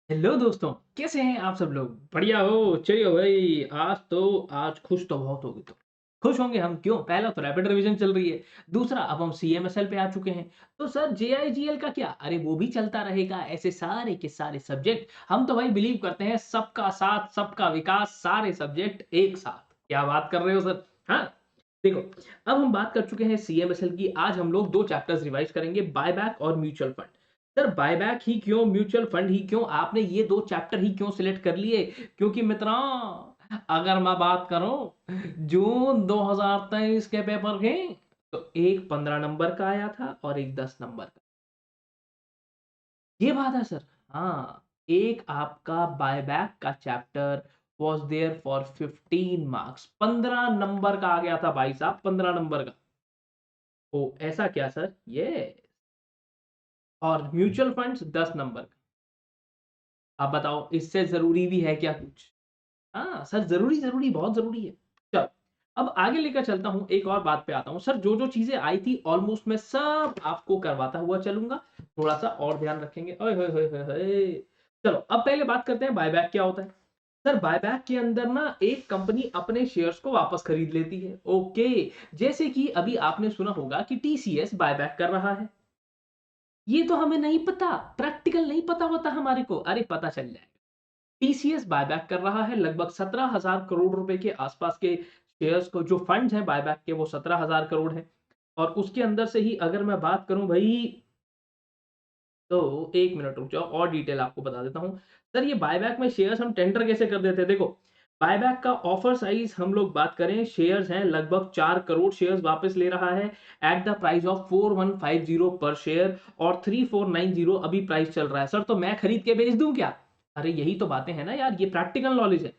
Hello दोस्तों, कैसे हैं आप सब लोग? बढ़िया हो? चलिए भाई, आज खुश तो बहुत होगे तुम। खुश होंगे हम क्यों? पहला तो रैपिड रिवीजन चल रही है, दूसरा अब हम सीएमएसएल पे आ चुके हैं। तो सर जेआईजीएल का क्या? अरे वो भी चलता रहेगा, ऐसे सारे के सारे सब्जेक्ट। हम तो भाई बिलीव करते हैं सबका साथ, सबका विकास, सारे सब्जेक्ट एक साथ। क्या बात कर रहे हो सर? हाँ, देखो, अब हम बात कर चुके हैं सीएमएसएल की। आज हम लोग 2 चैप्टर्स रिवाइज करेंगे, बायबैक और म्यूचुअल फंड। सर बायबैक ही क्यों, म्यूचुअल फंड ही क्यों, आपने ये 2 चैप्टर ही क्यों सिलेक्ट कर लिए? क्योंकि मित्रों, अगर मैं बात करूं जून 2023 के पेपर के, तो एक 15 नंबर का आया था और एक 10 नंबर का। ये बात है सर। हाँ, एक आपका बायबैक का chapter was there for 15 marks. 15 number का आ गया था भाई साहब, 15 नंबर का। ओ ऐसा क्या सर? ये और म्यूचुअल फंड्स 10 नंबर का। आप बताओ इससे जरूरी भी है क्या कुछ? हाँ, सर ज़रूरी, बहुत ज़रूरी है। चलो, अब आगे लेकर चलता हूँ, एक और बात पे आता हूँ। सर जो-जो चीज़ें आई थी ऑलमोस्ट मैं सब आपको करवाता हुआ चलूँगा। थोड़ा-सा और ध्यान रखेंगे। ओए होए होए होए होए! चलो, अब पहले बात करते हैं बायबैक क्या होता है? सर बायबैक के अंदर ना एक कंपनी अपने शेयर्स को वापस खरीद लेती है। ओके, जैसे कि अभी आपने सुना होगा कि टीसीएस बायबैक कर रहा है। ये तो हमें नहीं पता, प्रैक्टिकल नहीं पता होता हमारे को। अरे पता चल जाएगा। टीसीएस बायबैक कर रहा है लगभग 17,000 करोड़ रुपए के आसपास के शेयर्स को। जो फंड्स हैं बायबैक के वो 17,000 करोड़ हैं। और उसके अंदर से ही अगर मैं बात करूं भाई, तो एक मिनट रुक जाओ और डिटेल आपको बता देता हूं। सर ये बायबैक में शेयर्स हम टेंडर कैसे कर देते हैं? देखो, बायबैक का ऑफर साइज हम लोग बात करें, शेयर्स हैं लगभग 4 करोड़ शेयर्स वापस ले रहा है एट द प्राइस ऑफ 4150 पर शेयर, और 3490 अभी प्राइस चल रहा है। सर तो मैं खरीद के बेच दूं क्या? अरे यही तो बातें हैं ना यार, ये प्रैक्टिकल नॉलेज है।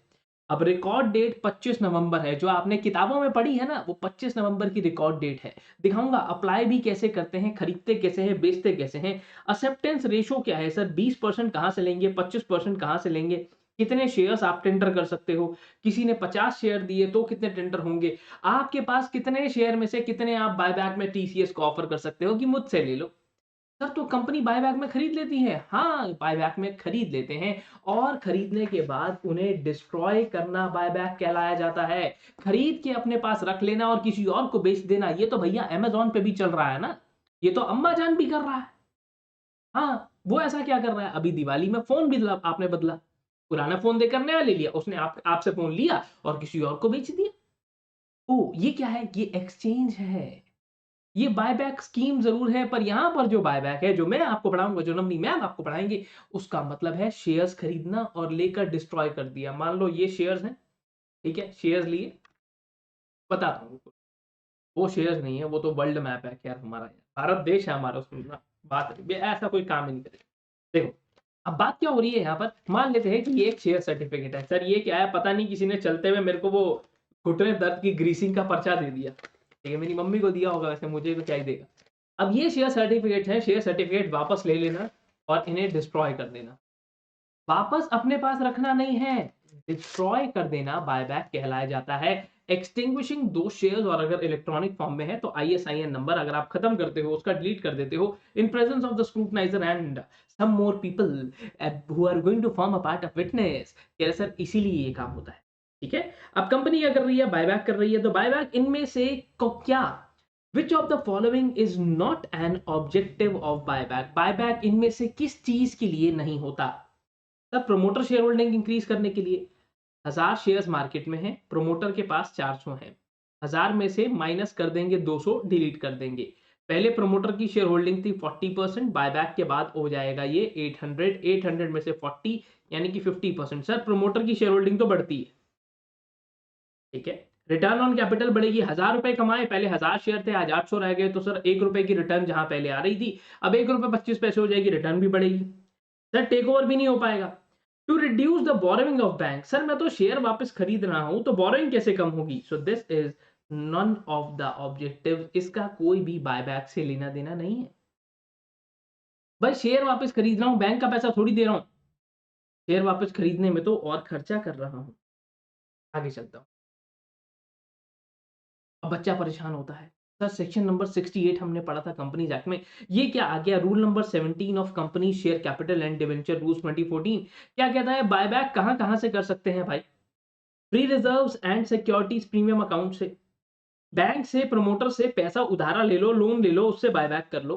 अब रिकॉर्ड डेट 25 नवंबर है, जो आपने किताबों में पढ़ी है ना, वो 25 नवंबर की रिकॉर्ड डेट है। दिखाऊंगा अप्लाई भी कैसे करते हैं, खरीदते कैसे हैं, बेचते कैसे हैं। एक्सेप्टेंस रेशो क्या है सर? 20% कहां से लेंगे, 25% कहां से लेंगे, कितने शेयर्स आप टेंडर कर सकते हो, किसी ने 50 शेयर दिए तो कितने टेंडर होंगे, आपके पास कितने शेयर में से कितने आप बायबैक में टीसीएस को ऑफर कर सकते हो कि मुझसे ले लो। सर तो कंपनी बायबैक में खरीद लेती है। हाँ, बायबैक में खरीद लेते हैं और खरीदने के बाद उन्हें डिस्ट्रॉय करना बायबैक कहलाया जाता है। खरीद के अपने पास रख लेना और किसी और को बेच देना, ये तो भैया अमेज़न पे भी चल रहा है ना। ये तो अम्मा जान भी कर रहा है। हाँ, वो ऐसा क्या कर रहा है? अभी दिवाली में फ़ोन भी बदला आपने बदला। पुराना फ़ोन देकर नया ले लिया। उसने आपसे फ़ोन लिया और किसी और को बेच दिया। ओह! ये क्या है? ये एक्सचेंज है। ये बायबैक स्कीम ज़रूर है, पर यहाँ पर जो बायबैक है, जो मैं आपको पढ़ाऊँगा, जो नवनी मैम आपको पढ़ाएँगे, उसका मतलब है शेयर्स खरीदना और लेकर डिस्ट्रॉय कर दिया। मान लो ये शेयर्स हैं, ठीक है? शेयर्स लिए, बताता हूँ। वो शेयर्स नहीं है, वो तो वर्ल्ड मैप है खैर हमारा यार। भारत देश है हमारा, उसमें ना बात ऐसा कोई काम ही नहीं करेगा। देखो, अब बात क्या हो रही है यहाँ पर? मान लेते हैं कि ये एक शेयर सर्टिफिकेट है। सर ये क्या है? पता नहीं, किसी ने चलते हुए मेरे को वो घुटने दर्द की ग्रीसिंग का पर्चा दे दिया। ठीक है, मेरी मम्मी को दिया होगा, वैसे मुझे तो क्या ही देगा। अब ये शेयर सर्टिफिकेट है, शेयर सर्टिफिकेट वापस ले लेना और इन्हें डिस्ट्रॉय कर देना। वापस अपने पास रखना नहीं है, डिस्ट्रॉय कर देना बायबैक कहलाया जाता है। एक्सटिंग्विशिंग दो शेयर्स, और अगर इलेक्ट्रॉनिक फॉर्म में है तो आईएसआईएन नंबर अगर आप खत्म करते हो, उसका डिलीट कर देते हो, in presence of the scrutinizer and some more people who are going to form a part of witness. क्या सर? इसीलिए ये काम होता है। ठीक है, अब कंपनी क्या कर रही है? बायबैक कर रही है। तो बायबैक इनमें से क्या, विच of the following is not an objective of buyback? Buyback इनमें से किस चीज के लिए नहीं होता? तब प्रमोटर शेयर होल्डिंग इंक्रीज करने के लिए। 1000 शेयर्स मार्केट में है, प्रमोटर के पास 400 हैं। 1000 में से माइनस कर देंगे, 200 डिलीट कर देंगे। पहले प्रमोटर की शेयर होल्डिंग थी 40%, बायबैक के बाद हो जाएगा ये 800। 800 में से 40 यानी कि 50%। सर प्रमोटर की शेयर होल्डिंग तो बढ़ती है, ठीक है। रिटर्न ऑन कैपिटल बढ़ेगी। 1000 रुपए कमाए, पहले 1000 शेयर थे, आज 800 रह गए, तो सर 1 रुपए की रिटर्न जहां पहले आ रही थी, अब 1 रुपए 25 पैसे हो जाएगी, रिटर्न भी बढ़ेगी। सर टेक ओवर भी नहीं हो पाएगा। To reduce the borrowing of bank, sir मैं तो शेयर वापस खरीद रहा हूं, तो बोरोइंग कैसे कम होगी? So this is none of the objective. इसका कोई भी बायबैक से लेना देना नहीं है। भाई शेयर वापस खरीद रहा हूं, बैंक का पैसा थोड़ी दे रहा हूं। शेयर वापस खरीदने में तो और खर्चा कर रहा हूं। आगे चलता हूं। अब बच्चा परेशान होता है, सर सेक्शन नंबर 68 हमने पढ़ा था कंपनीज एक्ट में, ये क्या आ गया? Rule number 17 of company share capital and debenture rules 2014 क्या कहता है? बायबैक कहां कहां से कर सकते हैं भाई? Free reserves and securities premium account से, बैंक से, प्रमोटर से पैसा उधारा ले लो, लोन ले लो, उससे बायबैक कर लो।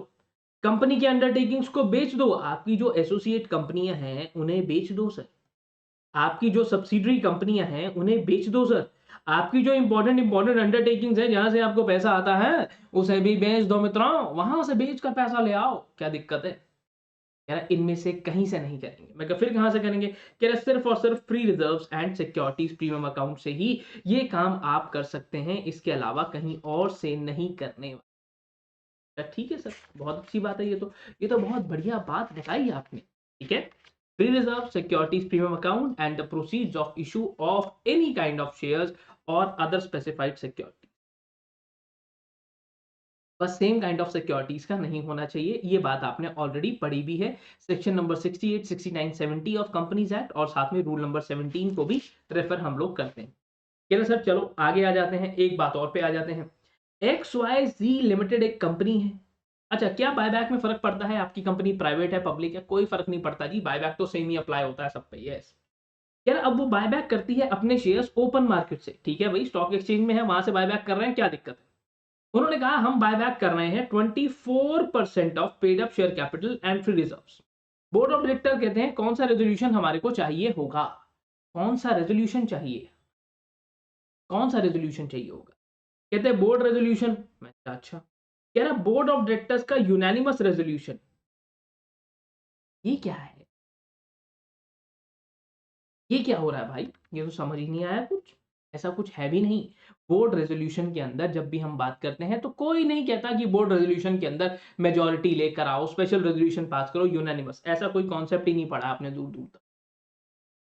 कंपनी के अंडरटेकिंग्स को बेच दो, आपकी जो एसोसिएट कंपनियां हैं उन्हें बेच दो सर। आपकी जो सब्सिडरी कंपनियां हैं उन्हें बेच दो सर। आपकी जो इंपॉर्टेंट अंडरटेकिंग्स है जहां से आपको पैसा आता है उसे भी बेच दो मित्रों, वहां से बेच कर पैसा ले आओ, क्या दिक्कत है? कह रहा इनमें से कहीं से नहीं करेंगे। मैं कहा फिर कहां से करेंगे? कह रहा सिर्फ और सिर्फ free reserves and securities premium account से ही ये काम आप कर सकते हैं, इसके अलावा कहीं और से नहीं करने वाले। ठीक है सर, बहुत अच्छी बात है। ये तो बहुत बढ़िया बात बताई आपने। ठीक है, free reserve securities premium account and the proceeds of issue of any kind of shares और अदर स्पेसिफाइड सिक्योरिटी, बस सेम काइंड ऑफ सिक्योरिटीज का नहीं होना चाहिए। ये बात आपने ऑलरेडी पढ़ी भी है section number 68, 69, 70 of companies act, और साथ में रूल नंबर 17 को भी रेफर हम लोग करते हैं। चलो सर, चलो आगे आ जाते हैं, एक बात और पे आ जाते हैं। एक्स वाई जी लिमिटेड एक कंपनी है। अच्छा, क्या बायबैक में फर्क पड़ता है? आपकी कंपनी प्राइवेट है, पब्लिक है, कोई फर्क नहीं पड़ता जी, बायबैक तो सेम ही अप्लाई होता है सब पे। यस, यार अब वो बायबैक करती है अपने शेयर्स ओपन मार्केट से, ठीक है भाई, स्टॉक एक्सचेंज में है, वहां से बायबैक कर रहे हैं, क्या दिक्कत है? उन्होंने कहा हम बायबैक कर रहे हैं 24% of paid up share capital and free reserves. Board of director कहते हैं कौन सा रेजोल्यूशन हमारे को चाहिए होगा? कौन सा रेजोल्यूशन चाहिए? कौन सा रेजोल्यूशन चाहिए होगा? कहते हैं बोर्ड रेजोल्यूशन। मैं कहा, अच्छा। कह रहा बोर्ड ऑफ डायरेक्टर्स का यूनानिमस रेजोल्यूशन। ये क्या है? ये क्या हो रहा है भाई? ये तो समझ ही नहीं आया कुछ। ऐसा कुछ है भी नहीं। बोर्ड रेजोल्यूशन के अंदर जब भी हम बात करते हैं तो कोई नहीं कहता कि बोर्ड रेजोल्यूशन के अंदर मेजॉरिटी लेकर आओ, स्पेशल रेजोल्यूशन पास करो, यूनानिमस, ऐसा कोई कॉन्सेप्ट ही नहीं पढ़ा आपने दूर दूर तक।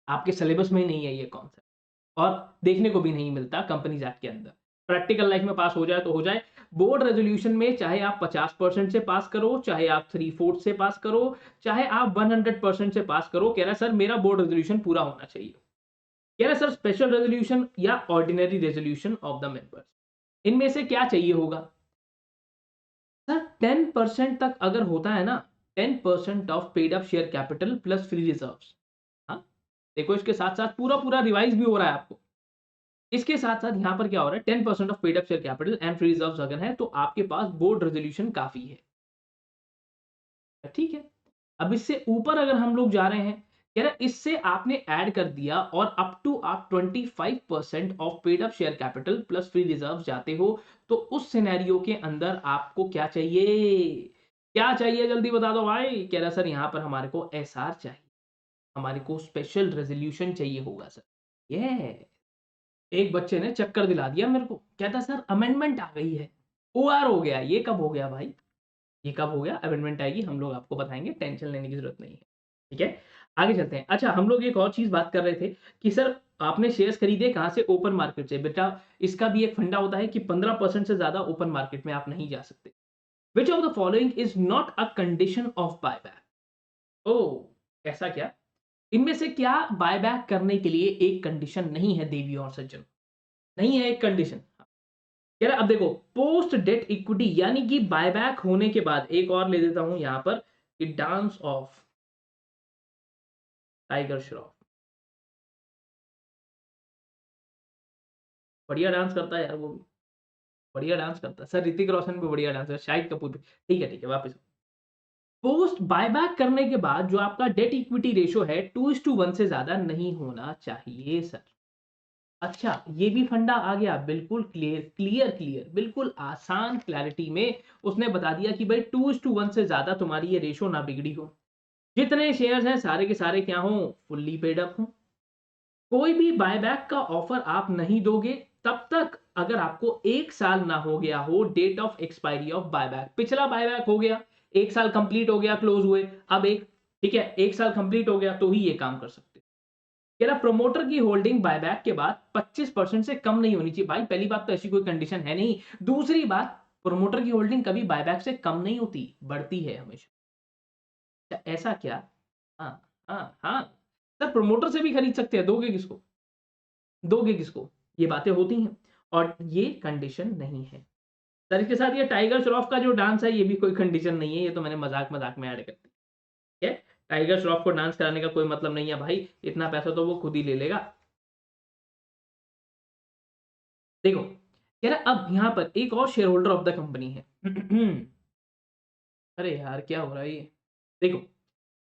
आपके सिलेबस में ही नहीं है ये कॉन्सेप्ट, और देखने को भी नहीं मिलता कंपनीज एक्ट के अंदर। प्रैक्टिकल लाइफ में पास हो जाए तो हो जाए। बोर्ड रेजोल्यूशन में चाहे आप 50% से पास करो, चाहे आप 3/4 से पास करो, चाहे आप 100% से पास करो, कह रहा है सर मेरा बोर्ड रेजोल्यूशन पूरा होना चाहिए। कह रहा है सर स्पेशल रेजोल्यूशन या ordinary resolution of the members, इनमें से क्या चाहिए होगा? सर 10% तक अगर होता है ना, 10% of paid up share capital plus free reserves. हाँ, देखो इसके साथ साथ पूरा पूरा रिवाइज भी हो रहा है आपको। इसके साथ साथ यहाँ पर क्या हो रहा है, 10% of paid up share capital and free reserves अगर है तो आपके पास बोर्ड रेजोल्यूशन काफी है। ठीक है, अब इससे ऊपर अगर हम लोग जा रहे हैं, कह रहा इससे आपने ऐड कर दिया और अप टू आप 25% of paid up share capital plus free reserve जाते हो, तो उस सिनेरियो के अंदर आपको क्या चाहिए? क्या चाहिए जल्दी बता दो भाई। कह रहा सर यहाँ पर हमारे को एसआर चाहिए, हमारे को स्पेशल रेजोल्यूशन चाहिए होगा सर। ये एक बच्चे ने चक्कर दिला दिया मेरे को, कहता सर अमेंडमेंट आ गई है, ओआर हो गया। ये कब हो गया भाई? ये कब हो गया? अमेंडमेंट आएगी, हम लोग आपको बताएंगे, टेंशन लेने की जरूरत नहीं है। ठीक है, आगे चलते हैं। अच्छा, हम लोग एक और चीज बात कर रहे थे कि सर आपने शेयर्स खरीदे कहां से? ओपन मार्केट से। बेटा इसका भी एक फंडा होता है कि 15% से ज्यादा ओपन मार्केट में आप नहीं जा सकते। Which of the following is not a condition of buyback? ओ, ऐसा क्या? इनमें से क्या बायबैक करने के लिए एक कंडीशन नहीं है देवी और सज्जन? नहीं है एक कंडीशन। यार अब देखो, पोस्ट डेट इक्विटी यानी कि बायबैक होने के बाद, एक और ले देता हूं यहां पर, कि डांस ऑफ टाइगर श्रॉफ। बढ़िया डांस करता है यार वो भी, बढ़िया डांस करता है सर। ऋतिक रोशन भी बढ़िया डांस है, शाहिद कपूर भी। ठीक है वापस। पोस्ट बायबैक करने के बाद जो आपका डेट इक्विटी रेशो है 2:1 से ज्यादा नहीं होना चाहिए सर। अच्छा, ये भी फंडा आ गया, बिल्कुल क्लियर, बिल्कुल आसान क्लैरिटी में उसने बता दिया कि भाई 2:1 से ज्यादा तुम्हारी ये रेशो ना बिगड़ी हो, जितने शेयर्स हैं सारे के सारे क्या हो, फुल्ली पेड अप हो। कोई भी बायबैक का ऑफर आप नहीं दोगे तब तक अगर आपको 1 साल ना हो गया हो date of expiry of buyback. पिछला बायबैक हो गया, 1 साल कंप्लीट हो गया, क्लोज हुए, अब एक, ठीक है, 1 साल कंप्लीट हो गया तो ही ये काम कर सकते। कह रहा प्रमोटर की होल्डिंग बायबैक के बाद 25% से कम नहीं होनी चाहिए। भाई पहली बात तो ऐसी कोई कंडीशन है नहीं। दूसरी बात, प्रमोटर की होल्डिंग कभी बायबैक से कम नहीं होती, बढ़ती है हमेशा। ऐसा क्या? हाँ, हाँ सर, प्रमोटर से भी खरीद सकते हैं, दोगे किसको? दोगे किसको? ये बातें होती हैं, और ये कंडीशन नहीं है। सर इसके साथ ये टाइगर श्रॉफ का जो डांस है ये भी कोई कंडीशन नहीं है, ये तो मैंने मजाक में ऐड कर दी। ठीक है, टाइगर श्रॉफ को डांस कराने का कोई मतलब नहीं है भाई, इतना पैसा तो वो खुद ही ले लेगा। देखो कह रहा अब यहाँ पर एक और share holder of the company है। अरे यार क्या हो रहा है ये। देखो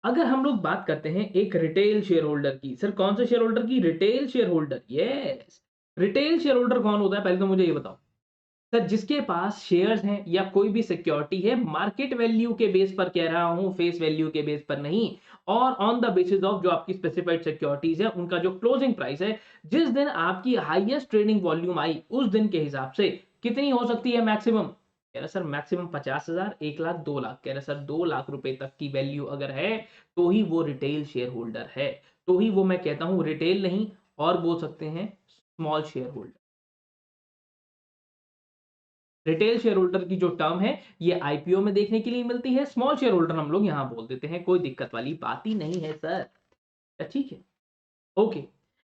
अगर हम लोग बात करते हैं एक रिटेल शेयर होल्डर की, सर कौन से शेयर होल्डर की, retail share holder. Yes, retail share holder कौन होता है पहले तो मुझे ये बताओ। सर जिसके पास शेयर्स हैं या कोई भी सिक्योरिटी है मार्केट वैल्यू के बेस पर कह रहा हूं, फेस वैल्यू के बेस पर नहीं, और ऑन द बेसिस ऑफ जो आपकी स्पेसिफाइड सिक्योरिटीज है उनका जो क्लोजिंग प्राइस है, जिस दिन आपकी हाईएस्ट ट्रेडिंग वॉल्यूम आई उस दिन के हिसाब से कितनी हो सकती है मैक्सिमम। कह रहा सर मैक्सिमम 50,000, 1 लाख, 2 लाख। कह रहा सर 2 लाख रुपए तक की वैल्यू अगर है तो ही वो रिटेल शेयर होल्डर है, तो ही वो मैं कहता हूं रिटेल नहीं और बोल सकते हैं small share holder. Retail share holder की जो टर्म है ये आईपीओ में देखने के लिए मिलती है, स्मॉल शेयर होल्डर हम लोग यहां बोल देते हैं, कोई दिक्कत वाली बात ही नहीं है सर। ठीक है, ओके।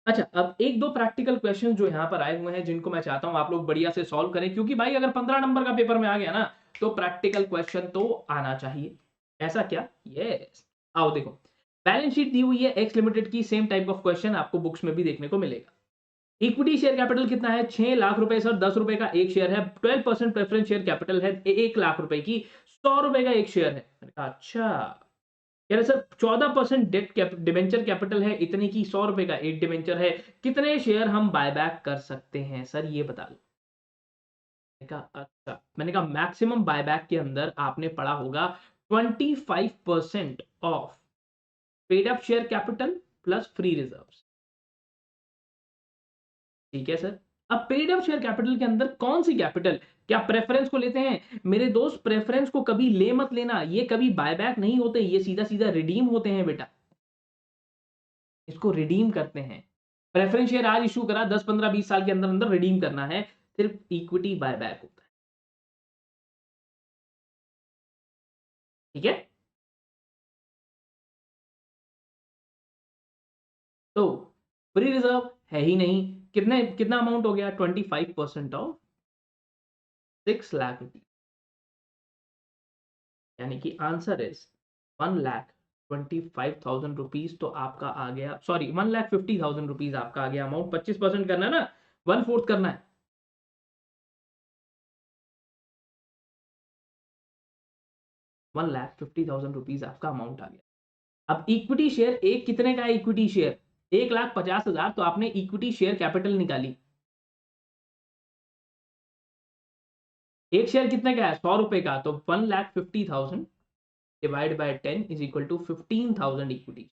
अच्छा अब एक दो प्रैक्टिकल क्वेश्चन जो यहाँ पर आए हुए हैं जिनको मैं चाहता हूं आप लोग बढ़िया से सॉल्व करें, क्योंकि भाई अगर 15 नंबर का पेपर में आ गया ना तो प्रैक्टिकल क्वेश्चन तो आना चाहिए। ऐसा क्या, यस। आओ देखो, बैलेंस शीट दी हुई है एक्स लिमिटेड की, सेम टाइप ऑफ क्वेश्चन आपको बुक्स में भी देखने को मिलेगा। इक्विटी शेयर कैपिटल कितना है, 6 लाख रुपए सर, 10 रुपए का एक शेयर है। 12% प्रेफरेंस शेयर कैपिटल है 1 लाख रुपए की, 100 रुपए का एक शेयर है। मैंने कहा अच्छा, कह रहे सर 14% डेट डिबेंचर कैपिटल है इतने की, 100 रुपए का एक डिबेंचर है, कितने शेयर हम बायबैक कर सकते हैं सर ये बता दो। मैंने कहा अच्छा, मैंने कहा मैक्सिमम बायबैक के अंदर आपने पढ़ा होगा 25% of paid up share capital plus free reserves. ठीक है सर, अब पेड अप शेयर कैपिटल के अंदर कौन सी कैपिटल, क्या प्रेफरेंस को लेते हैं मेरे दोस्त, प्रेफरेंस को कभी ले मत लेना, ये कभी बायबैक नहीं होते, ये सीधा सीधा रिडीम होते हैं बेटा, इसको रिडीम करते हैं। प्रेफरेंस शेयर आज इशू करा, 10 15 20 साल के अंदर अंदर रिडीम करना है, सिर्फ इक्विटी बायबैक होता है। ठीक है, तो फ्री रिजर्व है ही नहीं, कितना अमाउंट हो गया, 25% ऑफ 6 लाख रुपीज, यानी कि आंसर इज 1,25,000 रुपीज तो आपका आ गया, सॉरी 1,50,000 रुपीज आपका आ गया अमाउंट। 25% करना है ना, 1/4 करना है। 1,50,000 रुपीज आपका अमाउंट आ गया। अब इक्विटी शेयर एक कितने का है, इक्विटी शेयर 1,50,000, तो आपने इक्विटी शेयर कैपिटल निकाली। एक शेयर कितने का है, 100 रुपए का, तो 1,50,000 divide by 10 is equal to 15,000 equity.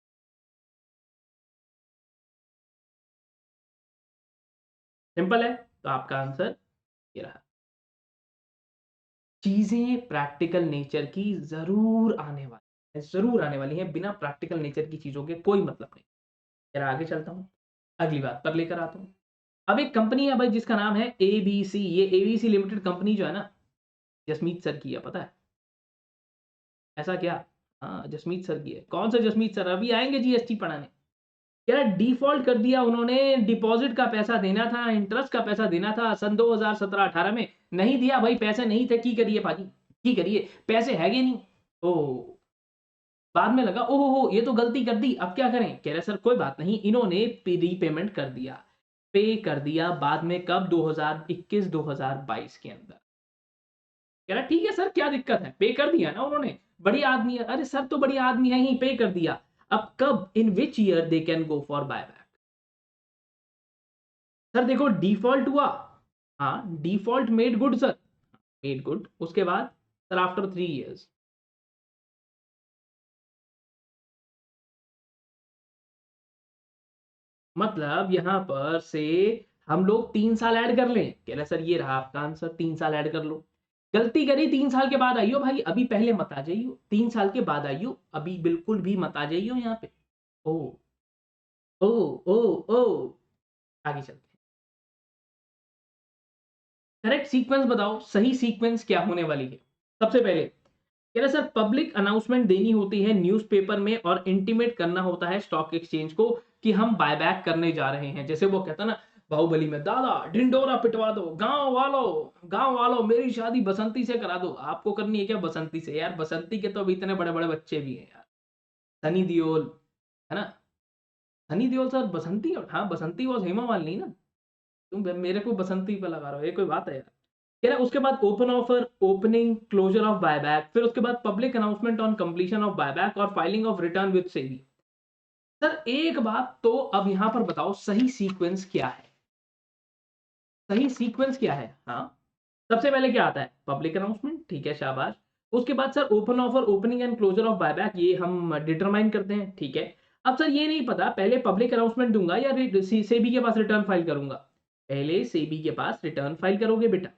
Simple है, तो आपका आंसर ये रहा। चीजें प्रैक्टिकल नेचर की जरूर आने वाली है, जरूर आने वाली है, बिना प्रैक्टिकल नेचर की चीजों के कोई मतलब नहीं। जरा आगे चलता हूँ, अगली बात पर लेकर आता हूँ। अब एक कंपनी है भाई जिसका नाम है एबीसी, ये एबीसी लिमिटेड कंपनी जो है ना, जसमीत सर की है, पता है ऐसा क्या। हाँ जसमीत सर की है। कौन सा जसमीत सर, अभी आएंगे जीएसटी पढ़ाने। क्या डिफॉल्ट कर दिया उन्होंने, डिपॉजिट का पैसा देना था, इंटरेस्ट का पैसा देना था सन 2017-18 में, नहीं दिया भाई, पैसे नहीं थे, की करिए भाजी, की करिए, पैसे हैगे नहीं। ओ बाद में लगा ओहो हो ये तो गलती कर दी, अब क्या करें। कह रहे सर कोई बात नहीं, इन्होंने रीपेमेंट कर दिया, पे कर दिया बाद में, कब 2021-2022 के अंदर। कह रहा ठीक है सर क्या दिक्कत है, पे कर दिया ना उन्होंने, बढ़िया आदमी है। अरे सर तो बढ़िया आदमी है ही, पे कर दिया, अब कब, in which year they can go for buyback. Sir देखो डिफॉल्ट हुआ, हाँ default made good sir, made good, उसके बाद सर आफ्टर 3 इयर्स। मतलब यहां पर से हम लोग 3 साल ऐड कर लें। कह रहे सर ये रहा आपका आंसर, 3 साल ऐड कर लो। गलती करी, 3 साल के बाद आइयो भाई, अभी पहले मत आ जाइयो, 3 साल के बाद आइयो, अभी बिल्कुल भी मत आ जाइयो यहाँ पे। ओ ओ ओ ओ आगे चलते हैं, करेक्ट सीक्वेंस बताओ, सही सीक्वेंस क्या होने वाली है। सबसे पहले कह रहे सर पब्लिक अनाउंसमेंट देनी होती है न्यूज़पेपर में और इंटीमेट करना होता है स्टॉक एक्सचेंज को कि हम बायबैक करने जा रहे हैं, जैसे वो कहता ना बाहुबली में, दादा ढिंडोरा पिटवा दो, गांव वालों मेरी शादी बसंती से करा दो। आपको करनी है क्या बसंती से? यार बसंती के तो अभी इतने बड़े बड़े बच्चे भी हैं यार। सनी देओल, है ना? सनी देओल सर बसंती, हाँ बसंती वॉज हेमा मालिनी ना। तुम मेरे को बसंती पे लगा रहे हो, ये कोई बात है यार? कह रहा है उसके बाद open offer, opening closure of buyback, फिर उसके बाद public announcement on completion of buyback और filing of return with SEBI. Sir एक बात तो अब यहां पर बताओ, सही सीक्वेंस क्या है? सही सीक्वेंस क्या है? हाँ, सबसे पहले क्या आता है? पब्लिक अनाउंसमेंट, ठीक है शाबाश। उसके बाद sir open offer, opening and closure of buyback, ये हम डिटरमाइन करते हैं, ठीक है। अब सर ये नहीं पता पहले पब्लिक अनाउंसमेंट दूंगा या सेबी के पास रिटर्न फाइल करूंगा? पहले सेबी के पास रिटर्न फाइल करोगे बेटा,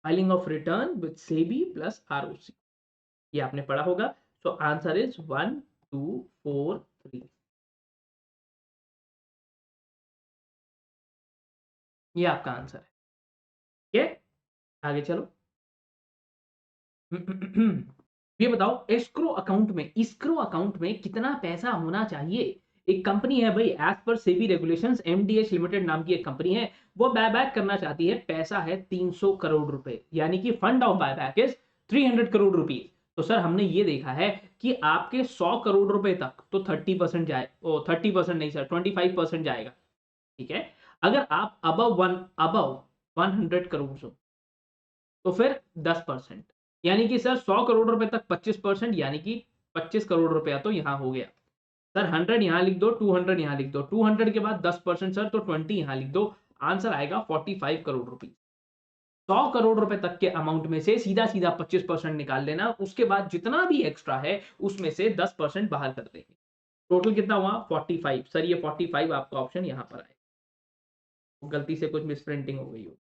filing of return with SEBI plus ROC, ये आपने पढ़ा होगा। सो आंसर इज 1 2 4 3, ये आपका आंसर है। ठीक है, आगे चलो। ये बताओ एस्क्रो अकाउंट में कितना पैसा होना चाहिए? एक कंपनी है भाई, as per SEBI regulations, MDH limited नाम की एक कंपनी है, वो बायबैक करना चाहती है। पैसा है 300 करोड़ रुपए, यानी कि fund of buyback is 300 crore rupees. तो सर हमने ये देखा है कि आपके 100 करोड़ रुपए तक तो 30% जाए, ओ 30% नहीं सर, 25% जाएगा, ठीक है। अगर आप अबव 100 करोड़ हो तो फिर 10%, यानी कि सर 100 करोड़ रुपए तक 25%, यानी कि 25 करोड़ रुपया तो यहां हो गया। सर 100 यहां लिख दो, 200 यहां लिख दो, 200 के बाद 10% सर तो 20 यहां लिख दो। आंसर आएगा 45 करोड़ रुपीज। 100 करोड़ रुपए तक के अमाउंट में से सीधा सीधा 25% निकाल लेना, उसके बाद जितना भी एक्स्ट्रा है उसमें से 10% बाहर कर देंगे। टोटल कितना हुआ? 45। सर ये 45 आपका ऑप्शन यहां पर आएगा, गलती से कुछ मिसप्रिंटिंग हो गई हो।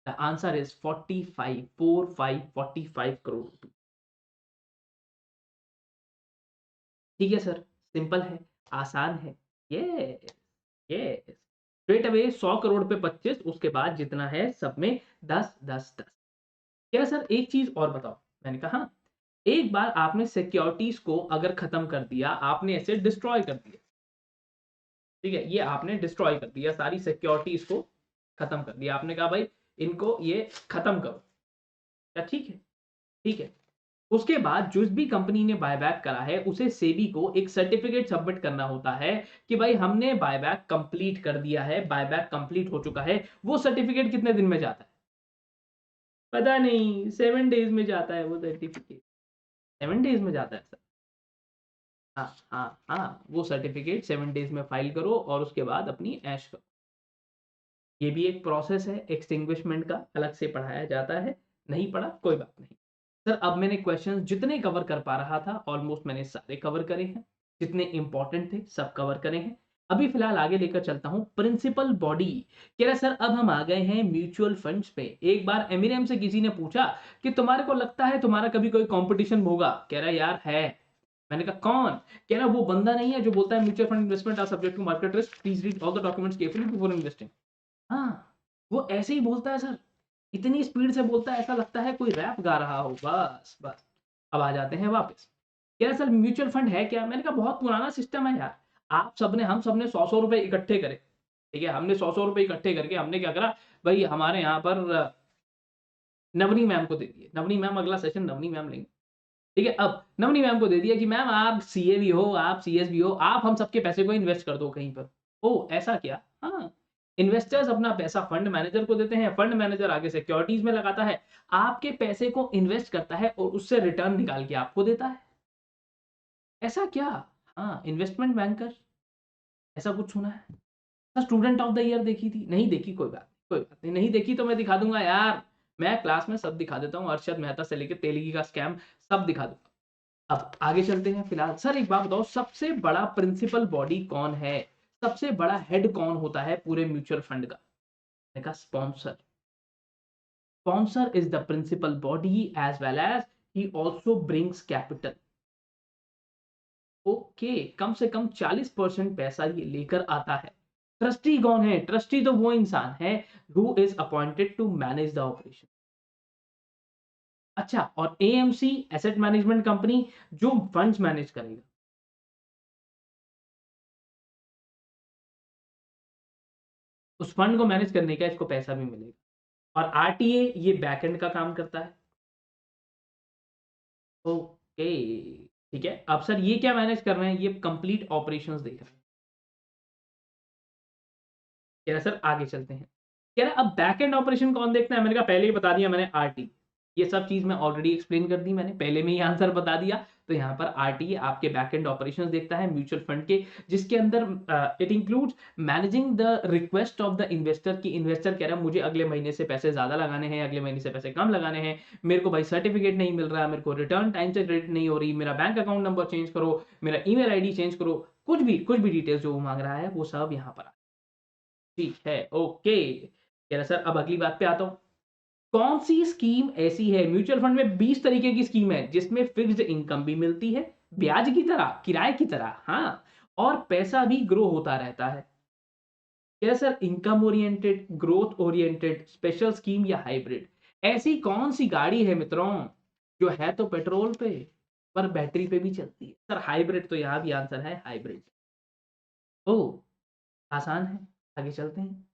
The answer is 45, 45 crore rupees. ठीक है सर, सिंपल है, आसान है। Yes, yes. Straight away 100 crore पे 25, उसके बाद जितना है सब में 10 10 10। क्या सर एक चीज और बताओ? मैंने कहा हाँ। एक बार आपने सिक्योरिटीज को अगर खत्म कर दिया, आपने ऐसे डिस्ट्रॉय कर दिया, ठीक है, ये आपने डिस्ट्रॉय कर दिया, सारी सिक्योरिटीज को खत्म कर दिया, आपने कहा भाई इनको ये खत्म करो, क्या ठीक है? ठीक है। उसके बाद जिस भी कंपनी ने बायबैक करा है उसे सेबी को एक सर्टिफिकेट सबमिट करना होता है कि भाई हमने बायबैक कंप्लीट कर दिया है, बायबैक कंप्लीट हो चुका है। वो सर्टिफिकेट कितने दिन में जाता है? पता नहीं, 7 डेज में जाता है वो सर्टिफिकेट, 7 डेज में जाता है सर। हाँ हाँ हाँ, वो सर्टिफिकेट 7 डेज में फाइल करो और उसके बाद अपनी ऐश करो। ये भी एक प्रोसेस है एक्सटिंग्विशमेंट का, अलग से पढ़ाया जाता है, नहीं पढ़ा कोई बात नहीं। सर अब मैंने क्वेश्चंस जितने कवर कर पा रहा था ऑलमोस्ट मैंने सारे कवर करे हैं, जितने इंपॉर्टेंट थे सब कवर करे हैं। अभी फिलहाल आगे लेकर चलता हूं, प्रिंसिपल बॉडी। कह रहा सर अब हम आ गए हैं म्यूचुअल फंड्स पे। एक बार एमिनेम से किसी ने पूछा कि तुम्हारे को लगता है तुम्हारा कभी कोई कंपटीशन होगा? कह रहा यार है। मैंने कहा कौन? कह रहा वो बंदा नहीं है जो बोलता है mutual fund investment are subject to market risk, please read all the documents carefully before investing. हाँ, वो ऐसे ही बोलता है सर, इतनी स्पीड से बोलता है ऐसा लगता है कोई रैप गा रहा हो। बस बस। अब आ जाते हैं वापस। कह रहा सर म्यूचुअल फंड है क्या? मैंने कहा बहुत पुराना सिस्टम है यार। आप सबने हम सबने 100 रुपए इकट्ठे करे, ठीक है, हमने 100 रुपए इकट्ठे करके हमने क्या करा भाई, हमारे यहाँ पर नवनी मैम को दे दिए। नवनी मैम अगला सेशन नवनी मैम लेंगे, ठीक है। अब नवनी मैम को दे दिया कि मैम आप सीए भी हो, आप सीएस भी हो, आप हम सबके पैसे को इन्वेस्ट कर दो कहीं पर। ओ ऐसा क्या? हाँ, इन्वेस्टर्स अपना पैसा फंड मैनेजर को देते हैं, फंड मैनेजर आगे सिक्योरिटीज में लगाता है, आपके पैसे को इन्वेस्ट करता है और उससे रिटर्न निकाल के आपको देता है। ऐसा क्या? हाँ, इन्वेस्टमेंट बैंकर, ऐसा कुछ सुना है? स्टूडेंट ऑफ द ईयर देखी थी? नहीं देखी, कोई बात नहीं, कोई बात नहीं, नहीं देखी तो मैं दिखा दूंगा यार। मैं क्लास में सब दिखा देता हूँ, अरशद मेहता से लेकर तेलगी का स्कैम सब दिखा दूंगा। अब आगे चलते हैं। फिलहाल सर एक बात बताओ, सबसे बड़ा प्रिंसिपल बॉडी कौन है? सबसे बड़ा हेड कौन होता है पूरे म्यूचुअल फंड का? देखा, sponsor. Sponsor is the principal body as well as he also brings capital. Okay, कम से कम 40% पैसा ये लेकर आता है। ट्रस्टी कौन है? ट्रस्टी तो वो इंसान है who is appointed to manage the operation. अच्छा, और एएमसी एसेट मैनेजमेंट कंपनी जो फंड्स मैनेज करेगा। उस फंड को मैनेज करने का इसको पैसा भी मिलेगा। और आरटीए ये बैकएंड का काम करता है। ओके, ठीक है। अब सर ये क्या मैनेज कर रहे हैं? ये कंप्लीट ऑपरेशंस देख रहे हैं। कह रहा सर आगे चलते हैं। कह रहा अब बैक एंड ऑपरेशन कौन देखता है? मैंने कहा पहले ही बता दिया मैंने, आरटी। ये सब चीज मैं ऑलरेडी एक्सप्लेन कर दी मैंने, पहले में ही आंसर बता दिया। तो यहाँ पर आरटी आपके बैक एंड ऑपरेशंस देखता है म्यूचुअल फंड के, जिसके अंदर it includes managing the request of the investor. की इन्वेस्टर कह रहा है मुझे अगले महीने से पैसे ज्यादा लगाने हैं, अगले महीने से पैसे कम लगाने हैं, मेरे को भाई सर्टिफिकेट नहीं मिल रहा, मेरे को रिटर्न टाइम से क्रेडिट नहीं हो रही, मेरा बैंक अकाउंट नंबर चेंज करो, मेरा ईमेल आईडी चेंज करो, कुछ भी डिटेल्स जो वो मांग रहा है वो सब यहाँ पर। ठीक है, ओके। कह रहा सर अब अगली बात पे आता हूं। कौन सी स्कीम ऐसी है? म्यूचुअल फंड में 20 तरीके की स्कीम है जिसमें फिक्स्ड इनकम भी मिलती है, ब्याज की तरह, किराए की तरह, हाँ, और पैसा भी ग्रो होता रहता है। कह रहा sir income oriented, growth oriented, special scheme या हाइब्रिड? ऐसी कौन सी गाड़ी है मित्रों जो है तो पेट्रोल पे पर बैटरी पे भी चलती है? सर हाइब्रिड, तो यहां भी आंसर है हाइब्रिड। ओ, आसान है, आगे चलते हैं।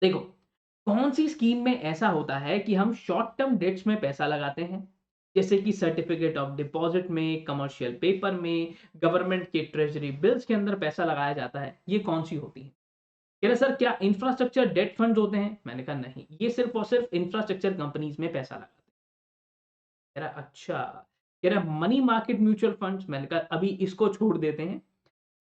देखो, कौन सी स्कीम में ऐसा होता है कि हम शॉर्ट टर्म डेट्स में पैसा लगाते हैं, जैसे कि सर्टिफिकेट ऑफ डिपॉजिट में, कमर्शियल पेपर में, गवर्नमेंट के ट्रेजरी बिल्स के अंदर पैसा लगाया जाता है? ये कौन सी होती है? कह रहे सर क्या इंफ्रास्ट्रक्चर डेट फंड होते हैं? मैंने कहा नहीं, ये सिर्फ और सिर्फ इंफ्रास्ट्रक्चर कंपनीज में पैसा लगाते हैं। कह रहा अच्छा। कह रहा मनी मार्केट म्यूचुअल फंड्स? मैंने कहा अभी इसको छोड़ देते हैं।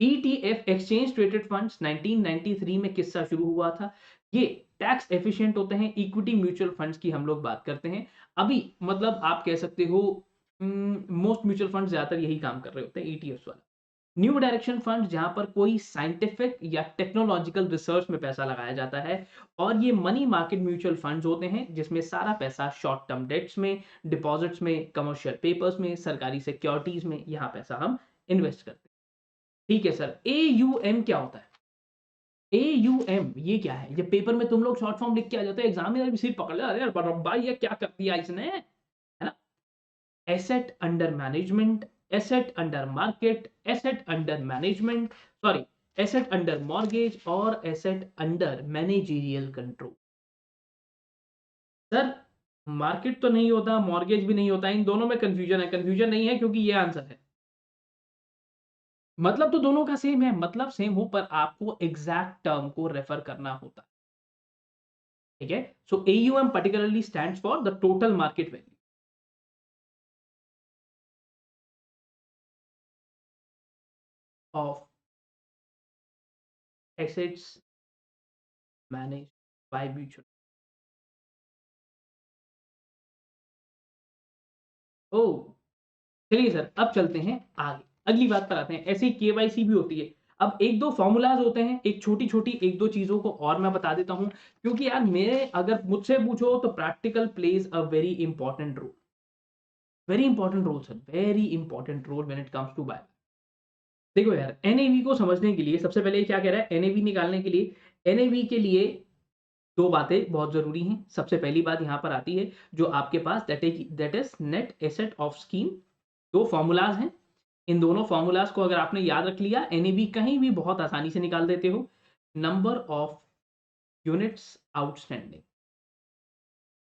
ईटीएफ, एक्सचेंज ट्रेडेड फंड्स, 1993 में किस्सा शुरू हुआ था। ये टैक्स एफिशिएंट होते हैं। इक्विटी म्यूचुअल फंड्स की हम लोग बात करते हैं अभी, मतलब आप कह सकते हो मोस्ट म्यूचुअल फंड्स ज्यादातर यही काम कर रहे होते हैं, ईटीएफ वाला। न्यू डायरेक्शन फंड, जहां पर कोई साइंटिफिक या टेक्नोलॉजिकल रिसर्च में पैसा लगाया जाता है। और ये मनी मार्केट म्यूचुअल फंड्स होते हैं जिसमें सारा पैसा शॉर्ट टर्म डेट्स में, डिपॉजिट्स में, कमर्शियल पेपर्स में, सरकारी सिक्योरिटीज में, यहाँ पैसा हम इन्वेस्ट करते हैं। ठीक है सर, एयूएम क्या होता है? एयूएम ये क्या है? ये पेपर में तुम लोग शॉर्ट फॉर्म लिख के आ जाते हो, एग्जाम में भी सिर पकड़ ले, अरे यार भाई ये क्या कर दिया इसने, है ना? Asset under management, asset under market, asset under management, sorry, asset under mortgage और asset under managerial control. Sir market तो नहीं होता, मॉर्गेज भी नहीं होता, इन दोनों में कंफ्यूजन है। कंफ्यूजन नहीं है क्योंकि ये आंसर है। मतलब तो दोनों का सेम है, मतलब सेम हो, पर आपको एग्जैक्ट टर्म को रेफर करना होता है। ठीक है, so AUM particularly stands for the total market value of assets manage by mutual. ओ, चलिए सर अब चलते हैं आगे, अगली बात पर आते हैं। ऐसे ही केवाईसी भी होती है। अब एक दो फॉर्मूलाज होते हैं, एक छोटी छोटी एक दो चीजों को और मैं बता देता हूं, क्योंकि यार मेरे अगर मुझसे पूछो तो practical plays a very important role, very important role sir, very important role when it comes to buy. देखो यार, एनएवी को समझने के लिए सबसे पहले क्या कह रहा है? एनएवी निकालने के लिए, एनएवी के लिए दो बातें बहुत जरूरी हैं। सबसे पहली बात यहां पर आती है जो आपके पास, that is net asset of scheme. दो फॉर्मूलाज हैं, इन दोनों फॉर्मूलाज को अगर आपने याद रख लिया, एनएवी कहीं भी बहुत आसानी से निकाल देते हो। Number of units outstanding.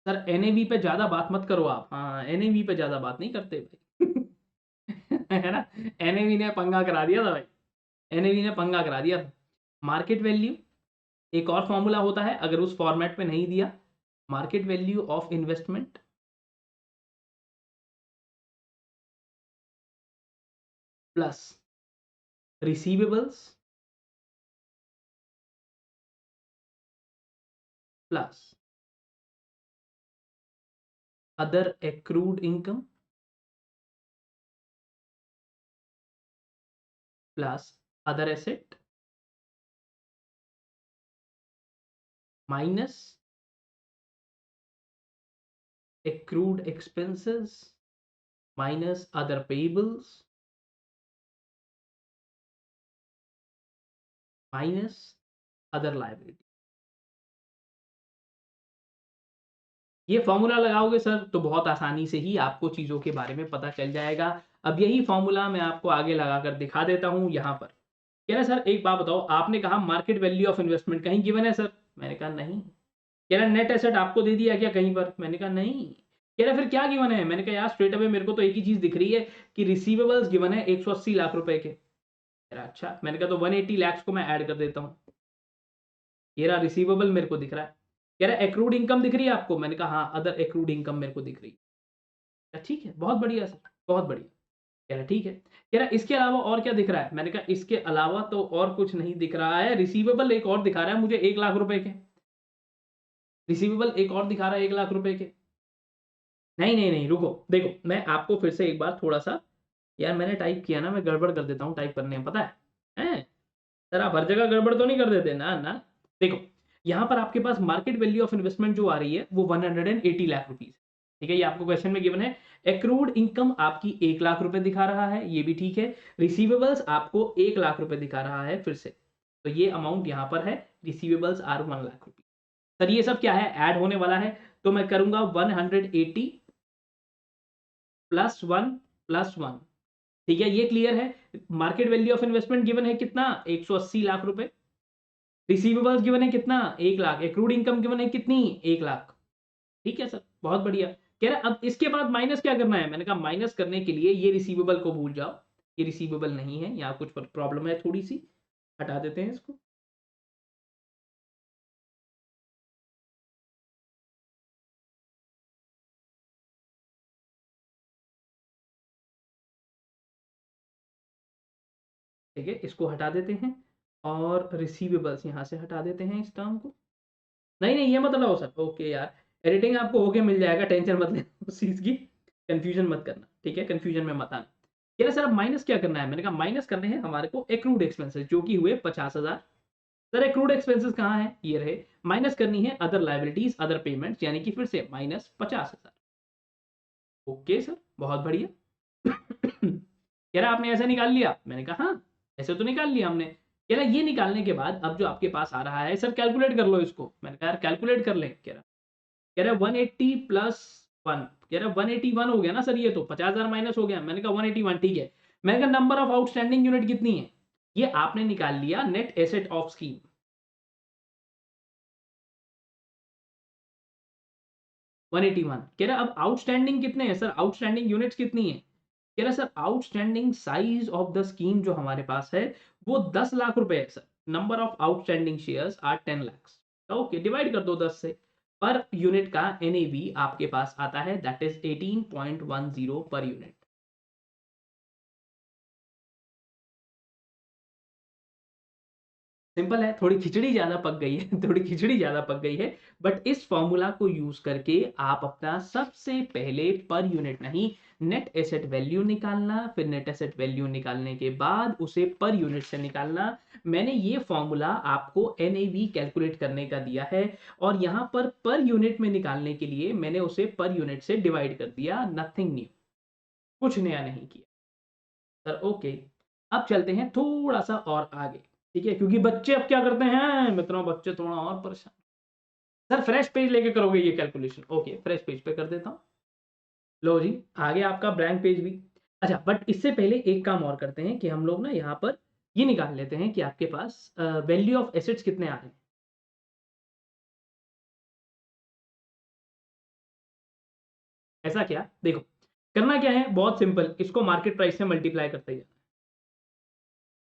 Sir NAV पे ज्यादा बात मत करो आप, हाँ एनएवी पे ज्यादा बात नहीं करते भाई। है ना? एनएवी ने पंगा करा दिया था भाई, एनएवी ने पंगा करा दिया था। मार्केट वैल्यू, एक और फॉर्मूला होता है अगर उस फॉर्मेट में नहीं दिया, market value of investment plus receivables plus other accrued income plus other asset minus accrued expenses minus other payables minus other liability। ये फॉर्मूला लगाओगे सर तो बहुत आसानी से ही आपको चीजों के बारे में पता चल जाएगा। अब यही फॉर्मूला मैं आपको आगे लगाकर दिखा देता हूं यहां पर। कह रहा है सर एक बात बताओ, आपने कहा मार्केट वैल्यू ऑफ इन्वेस्टमेंट कहीं गिवन है सर? मैंने कहा नहीं। कह रहा नेट एसेट आपको दे दिया क्या कहीं पर? मैंने कहा नहीं। कह रहा फिर क्या गिवन है? मैंने कहा यार स्ट्रेट अवे मेरे को तो एक ही चीज दिख रही है कि रिसीवेबल्स गिवन है 180 लाख रुपए के। कह रहा अच्छा। मैंने कहा तो 180 लाख को मैं ऐड कर देता हूँ। ये रहा रिसीवेबल मेरे को दिख रहा है। कह रहा एक्रूड इनकम दिख रही है आपको? मैंने कहा हाँ अदर एक्रूड इनकम मेरे को दिख रही है। ठीक है बहुत बढ़िया सर, बहुत बढ़िया। कह रहा ठीक है। कह रहा इसके अलावा और क्या दिख रहा है? मैंने कहा इसके अलावा तो और कुछ नहीं दिख रहा है, रिसीवेबल एक और दिखा रहा है मुझे 1 लाख रुपए के। रिसीवेबल एक और दिखा रहा है 1 लाख रुपए के। नहीं नहीं नहीं रुको, देखो मैं आपको फिर से एक बार थोड़ा सा, यार मैंने टाइप किया ना, मैं गड़बड़ कर देता हूँ टाइप करने में, पता है हैं? सर आप हर जगह गड़बड़ तो नहीं कर देते ना ना। देखो यहाँ पर आपके पास मार्केट वैल्यू ऑफ इन्वेस्टमेंट जो आ रही है वो 180 लाख रुपीज। ठीक है ये आपको क्वेश्चन में गिवन है। एक्रूड इनकम आपकी 1 लाख रुपए दिखा रहा है, ये भी ठीक है। रिसीवेबल्स आपको 1 लाख रुपए दिखा रहा है फिर से, तो ये अमाउंट यहाँ पर है। Receivables are 1 lakh rupees. Sir ये सब क्या है? ऐड होने वाला है, तो मैं करूंगा 180 +1 +1। ठीक है ये क्लियर है। Market value of investment given है कितना? 180 लाख रुपए। रिसीवेबल्स गिवन है कितना? 1 लाख। एक्रूड इनकम गिवन है कितनी? 1 लाख। ठीक है सर बहुत बढ़िया। कह रहा अब इसके बाद माइनस क्या करना है? मैंने कहा माइनस करने के लिए ये रिसीवेबल को भूल जाओ, ये रिसीवेबल नहीं है, यहाँ कुछ प्रॉब्लम है थोड़ी सी, हटा देते हैं इसको। ठीक है इसको हटा देते हैं, और रिसीवेबल्स यहाँ से हटा देते हैं इस टर्म को। नहीं नहीं ये मत लाओ सर, ओके यार एडिटिंग आपको होके मिल जाएगा, टेंशन मत लेना उस चीज की, कंफ्यूजन मत करना। ठीक है कंफ्यूजन में मत आना। कह रहे सर अब माइनस क्या करना है? मैंने कहा माइनस करने हैं हमारे को एक्रूड एक्सपेंसेस जो कि हुए 50,000। सर एक्रूड एक्सपेंसेस कहाँ है? ये रहे। माइनस करनी है अदर लाइबिलिटीज अदर पेमेंट्स, यानी कि फिर से -50,000। ओके सर बहुत बढ़िया। कह रहा आपने ऐसे निकाल लिया? मैंने कहा हाँ ऐसे तो निकाल लिया हमने। कह रहा ये निकालने के बाद अब जो आपके पास आ रहा है सर कैलकुलेट कर लो इसको। मैंने कहा यार कैलकुलेट कर लें। कह रहा 180 +1। कह रहा 181 हो गया ना सर, ये तो 50,000 माइनस हो गया। मैंने कहा 181 ठीक है। मैंने कहा नंबर ऑफ आउटस्टैंडिंग यूनिट कितनी है? ये आपने निकाल लिया नेट एसेट ऑफ स्कीम। 181। कह रहा अब आउटस्टैंडिंग कितने हैं सर? आउटस्टैंडिंग यूनिट्स कितनी है? कह रहा sir outstanding size of the scheme जो हमारे पास है वो 10 लाख रुपए है sir. Number of outstanding shares are 10 lakh. Okay divide कर दो 10 से। पर यूनिट का एनएवी आपके पास आता है that is 18.10 per unit. Simple है, थोड़ी खिचड़ी ज्यादा पक गई है थोड़ी खिचड़ी ज्यादा पक गई है। बट इस फॉर्मूला को यूज करके आप अपना सबसे पहले पर यूनिट नहीं, नेट एसेट वैल्यू निकालना, फिर नेट एसेट वैल्यू निकालने के बाद उसे पर यूनिट से निकालना। मैंने ये फॉर्मूला आपको एनएवी कैलकुलेट करने का दिया है, और यहां पर यूनिट में निकालने के लिए मैंने उसे पर यूनिट से डिवाइड कर दिया, नथिंग न्यू, कुछ नया नहीं किया सर। ओके अब चलते हैं थोड़ा सा और आगे। ठीक है क्योंकि बच्चे अब क्या करते हैं मित्रों, बच्चे थोड़ा और परेशान। सर फ्रेश पेज लेके करोगे ये कैलकुलेशन? ओके फ्रेश पेज पे कर देता हूँ। लो जी आ गया आपका ब्लैंक पेज भी। अच्छा बट इससे पहले एक काम और करते हैं कि हम लोग ना यहाँ पर ये निकाल लेते हैं कि आपके पास वैल्यू ऑफ एसेट्स कितने आ रहे हैं। ऐसा क्या देखो, करना क्या है बहुत सिंपल, इसको मार्केट प्राइस से मल्टीप्लाई करते जाओ।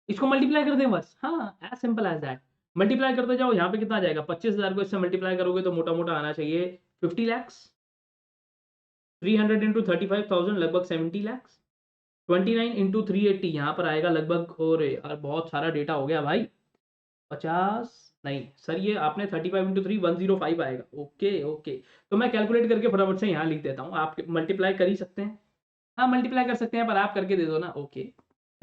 इसको मल्टीप्लाई कर दें बस, हाँ as simple as that. Multiply करते जाओ, यहाँ पे कितना आ जाएगा? 25,000 को इससे मल्टीप्लाई करोगे तो मोटा मोटा आना चाहिए 50 lakhs। 300 इंटू 35,000 लगभग 70 lakhs। 29 इंटू 380 यहाँ पर आएगा लगभग, और यार बहुत सारा डेटा हो गया भाई। 50 नहीं सर, ये आपने 35 इंटू 3 105 आएगा। ओके ओके, तो मैं कैलकुलेट करके फटाफट से यहाँ लिख देता हूँ, आप मल्टीप्लाई कर ही सकते हैं। हाँ मल्टीप्लाई कर सकते हैं, पर आप करके दे दो ना। ओके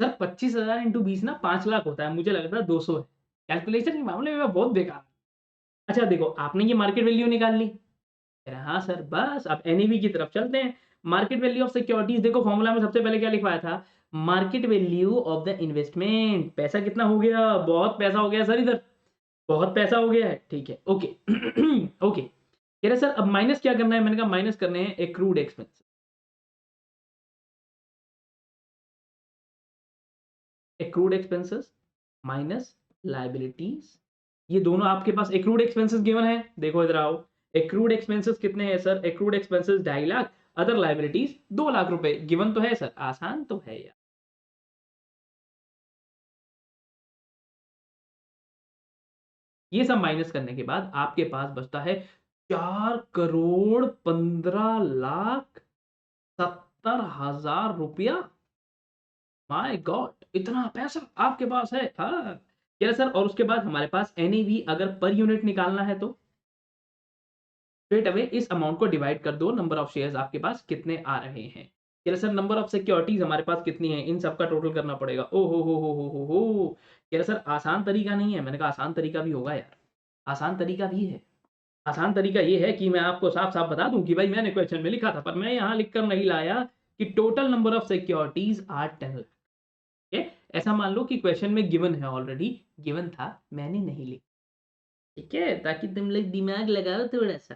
सर 25,000 इंटू 20 ना 5 लाख होता है, मुझे लग रहा है 200 है। कैलकुलेशन के मामले में मैं बहुत बेकार। अच्छा देखो आपने ये मार्केट वैल्यू निकाल ली। कह रहा, हाँ सर बस अब एनईवी की तरफ चलते हैं। मार्केट वैल्यू ऑफ सिक्योरिटीज, देखो फॉर्मूला में सबसे पहले क्या लिखवाया था? Market value of the investment. पैसा कितना हो गया? बहुत पैसा हो गया सर इधर, बहुत पैसा हो गया है। ठीक है ओके ओके कह रहे सर अब माइनस क्या करना है? मैंने कहा माइनस करने हैं accrued expense. Accrued expenses minus liabilities, ये दोनों आपके पास एक्रूड एक्सपेंसेस गिवन है। देखो इधर आओ, एक्रूड एक्सपेंसेस कितने हैं sir? Accrued expenses 2.5 lakh, other liabilities 2 lakh रुपए। गिवन तो है सर, आसान तो है यार। ये सब माइनस करने के बाद आपके पास बचता है 4,15,70,000 माय गॉड, इतना पैसा आपके पास है? हाँ क्या सर? और उसके बाद हमारे पास एनएवी अगर पर यूनिट निकालना है तो स्ट्रेट अवे इस अमाउंट को डिवाइड कर दो, नंबर ऑफ शेयर्स आपके पास कितने आ रहे हैं। क्या सर? नंबर ऑफ सिक्योरिटीज हमारे पास कितनी है, इन सबका टोटल करना पड़ेगा। ओ हो। क्या सर? आसान तरीका नहीं है? मैंने कहा आसान तरीका भी होगा यार, आसान तरीका भी है। आसान तरीका ये है कि मैं आपको साफ-साफ बता दूँ कि भाई मैंने क्वेश्चन में लिखा था, पर मैं यहाँ लिख कर नहीं लाया कि total number of securities are 10 lakh. ठीक है? ऐसा मान लो कि क्वेश्चन में गिवन है, ऑलरेडी गिवन था, मैंने नहीं लिखा। ठीक है? ताकि तुम लोग दिमाग लगाओ थोड़ा-सा।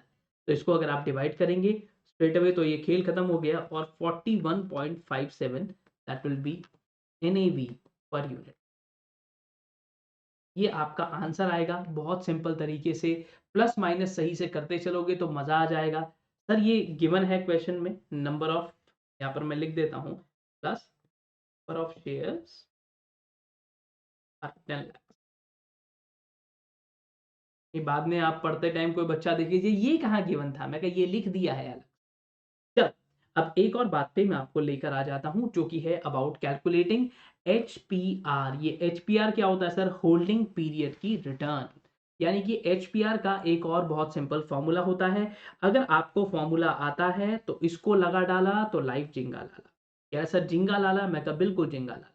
तो इसको अगर आप डिवाइड करेंगे स्ट्रेट अवे तो ये खेल खत्म हो गया और 41.57 that will be NAV per unit. ये आपका आंसर आएगा बहुत सिंपल तरीके से, प्लस माइनस सही से करते चलोगे तो मज़ा आ जाएगा। सर ये गिवन है क्वेश्चन में, नंबर ऑफ, यहाँ पर मैं लिख देता हूँ, plus number of shares are 10 lakh. ये बाद में आप पढ़ते टाइम कोई बच्चा देखे ये कहाँ गिवन था, मैं कहा ये लिख दिया है अलग। चल, अब एक और बात पे मैं आपको लेकर आ जाता हूँ जो कि है अबाउट कैलकुलेटिंग एचपीआर। ये एचपीआर क्या होता है सर? होल्डिंग पीरियड की रिटर्न। यानी कि एचपीआर का एक और बहुत सिंपल फॉर्मूला होता है। अगर आपको फॉर्मूला आता है तो इसको लगा डाला तो लाइफ जिंगा लाला। क्या सर जिंगा लाला? मैं कहा बिल्कुल जिंगा लाला।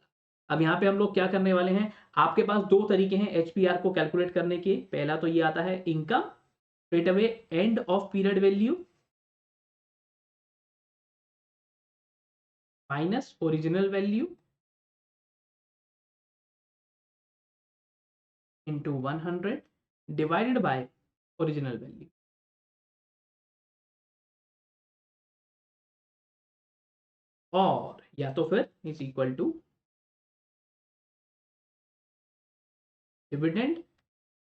अब यहाँ पे हम लोग क्या करने वाले हैं, आपके पास दो तरीके हैं एचपीआर को कैलकुलेट करने के। पहला तो ये आता है income straight away end of period value minus original value into 100 divided by original value, और या तो फिर is equal to dividend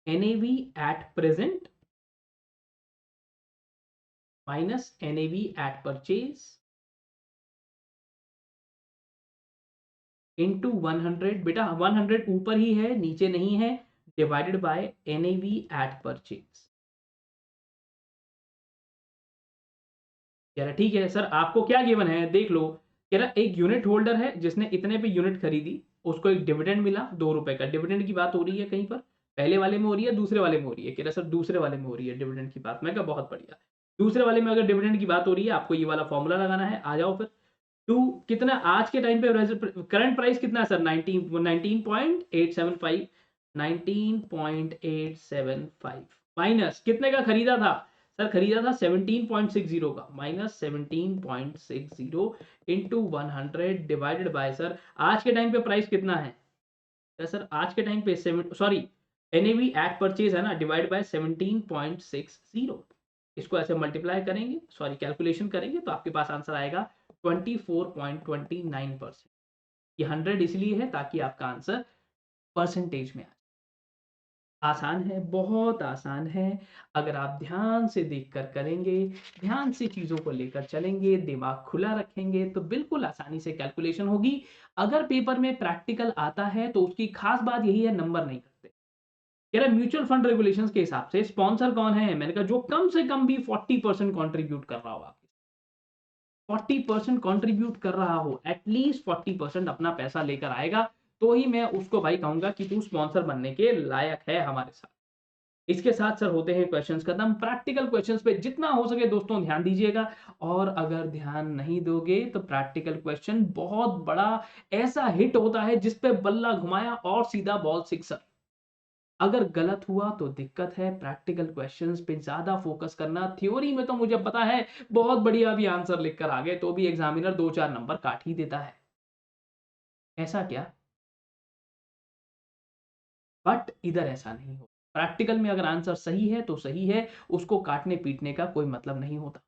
NAV at present minus NAV at purchase into 100। बेटा 100 ऊपर ही है नीचे नहीं है, divided by NAV at purchase. कह रहा ठीक है सर, आपको क्या गिवन है देख लो। कह रहा एक यूनिट होल्डर है जिसने इतने पे यूनिट खरीदी, उसको एक डिविडेंड मिला 2 रुपए का। डिविडेंड की बात हो रही है कहीं पर, पहले वाले में हो रही है दूसरे वाले में हो रही है? कह रहा सर दूसरे वाले में हो रही है डिविडेंड की बात। मैं कहा बहुत बढ़िया, दूसरे वाले में अगर डिविडेंड की बात हो रही है आपको ये वाला फॉर्मूला लगाना है। आ जाओ फिर। टू कितना आज के टाइम पे करंट प्राइस कितना है सर? 19.875, 19.875 माइनस कितने का खरीदा था सर? खरीदा था 17.60 का, minus 17.60 into 100 divided by sir आज के टाइम पे प्राइस कितना है? सर आज के टाइम पे सॉरी एनएवी एट परचेज है ना, डिवाइड बाय 17.60। इसको ऐसे मल्टीप्लाई करेंगे, सॉरी कैलकुलेशन करेंगे तो आपके पास आंसर आएगा 24.29%। ये 100 इसलिए है ताकि आपका आंसर परसेंटेज में आ जाए। आसान है, बहुत आसान है। अगर आप ध्यान से देखकर करेंगे, ध्यान से चीज़ों को लेकर चलेंगे, दिमाग खुला रखेंगे तो बिल्कुल आसानी से कैलकुलेशन होगी। अगर पेपर में प्रैक्टिकल आता है तो उसकी खास बात यही है, नंबर नहीं करते। कह रहा म्यूचुअल फंड रेगुलेशंस के हिसाब से स्पॉन्सर कौन है? मैंने कहा जो कम से कम भी 40% कंट्रीब्यूट कर रहा हो, आप 40% कंट्रीब्यूट कर रहा हो, एटलीस्ट 40% अपना पैसा लेकर आएगा तो ही मैं उसको भाई कहूंगा कि तू स्पॉन्सर बनने के लायक है हमारे साथ। इसके साथ सर होते हैं क्वेश्चंस खत्म। प्रैक्टिकल क्वेश्चंस पे जितना हो सके दोस्तों ध्यान दीजिएगा, और अगर ध्यान नहीं दोगे तो प्रैक्टिकल क्वेश्चन बहुत बड़ा ऐसा हिट होता है जिसपे बल्ला घुमाया और सीधा बॉल सिक्सर। अगर गलत हुआ तो दिक्कत है। प्रैक्टिकल क्वेश्चंस पे ज्यादा फोकस करना। थ्योरी में तो मुझे पता है बहुत बढ़िया भी आंसर लिखकर आ गए तो भी एग्जामिनर 2-4 नंबर काट ही देता है, ऐसा क्या? बट इधर ऐसा नहीं हो। प्रैक्टिकल में अगर आंसर सही है तो सही है, उसको काटने पीटने का कोई मतलब नहीं होता।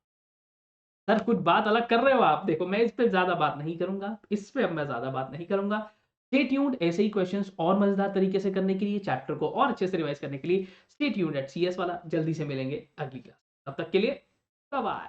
सर कुछ बात अलग कर रहे हो आप, देखो मैं इस पे ज्यादा बात नहीं करूंगा, इस पे अब मैं ज्यादा बात नहीं करूंगा। स्टे ट्यून्ड ऐसे ही क्वेश्चंस और मजेदार तरीके से करने के लिए, चैप्टर को और अच्छे से रिवाइज करने के लिए स्टे ट्यून्ड एट सीएस वाला। जल्दी से मिलेंगे अगली क्लास, तब तक के लिए बाय बाय।